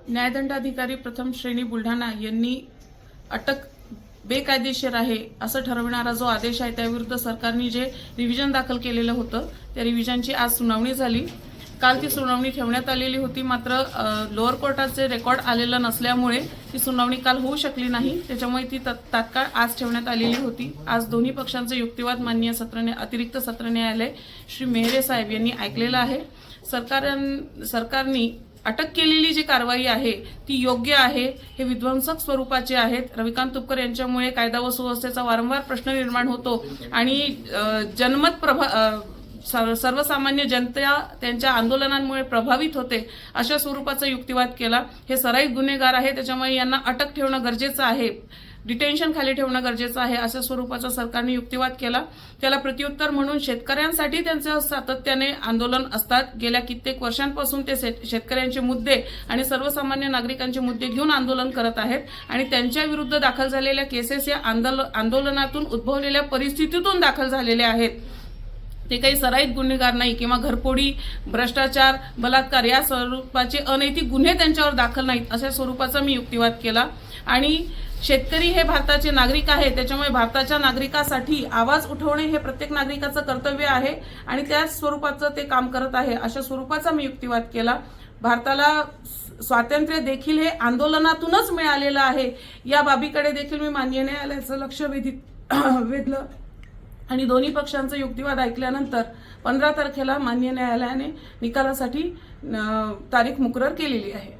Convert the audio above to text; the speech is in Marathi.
न्यायदंडाधिकारी प्रथम श्रेणी बुलढाणा यांनी अटक बेकायदेशीर आहे असं ठरविणारा जो आदेश आहे त्याविरुद्ध सरकारने जे रिव्हिजन दाखल केलेलं होतं त्या रिव्हिजनची आज सुनावणी झाली। काल ती सुनावणी ठेवण्यात आलेली होती, मात्र लोअर कोर्टाचे रेकॉर्ड आलेलं नसल्यामुळे ती सुनावणी काल होऊ शकली नाही, त्याच्यामुळे ती तात्काळ आज ठेवण्यात आलेली होती। आज दोन्ही पक्षांचे युक्तिवाद माननीय अतिरिक्त सत्र न्यायालय श्री मेहरे साहेब यांनी ऐकलेलं आहे। सरकारने अटक केलेली जी कारवाई आहे ती योग्य आहे, हे विध्वंसक स्वरूपाचे आहेत। रविकांत तुपकर यांच्यामुळे कायदा व सुव्यवस्थेचा वारंवार प्रश्न निर्माण होतो आणि जनमत सर्वसामान्य जनता त्यांच्या आंदोलनांमुळे प्रभावित होते, अशा स्वरूपाचा युक्तिवाद केला। हे सराईत गुन्हेगार आहे, त्याच्यामुळे यांना अटक ठेवणं गरजेचं आहे, डिटेन्शन खाली ठेवणं गरजेचं आहे, अशा स्वरूपाचा सरकारने युक्तिवाद केला। त्याला प्रत्युत्तर म्हणून शेतकऱ्यांसाठी त्यांचं सातत्याने आंदोलन असतात। गेल्या कित्येक वर्षांपासून ते शेतकऱ्यांचे मुद्दे आणि सर्वसामान्य नागरिकांचे मुद्दे घेऊन आंदोलन करत आहेत आणि त्यांच्या विरुद्ध दाखल झालेल्या केसेस या आंदोलनातून उद्भवलेल्या परिस्थितीतून दाखल झालेल्या आहेत। ते काही सराईत गुन्हेगार नाही किंवा घरफोडी, भ्रष्टाचार, बलात्कार या स्वरूपाचे अनैतिक गुन्हे त्यांच्यावर दाखल नाहीत, अशा स्वरूपाचा मी युक्तिवाद केला। आणि शेतकरी हे भारताचे नागरिक आहे, त्याच्यामुळे भारताच्या नागरिकांसाठी आवाज उठवणे हे प्रत्येक नागरिकाचं कर्तव्य आहे आणि त्याच स्वरूपाचं ते काम करत आहे, अशा स्वरूपाचा मी युक्तिवाद केला। भारताला स्वातंत्र्य देखील हे आंदोलनातूनच मिळालेलं आहे, या बाबीकडे देखील मी माननीय न्यायालयाचं लक्ष वेधलं आणि दोन्ही पक्षांचा युक्तिवाद ऐकल्यानंतर 15 तारखेला माननीय न्यायालयाने निकालासाठी तारीख मुकरर केलेली आहे।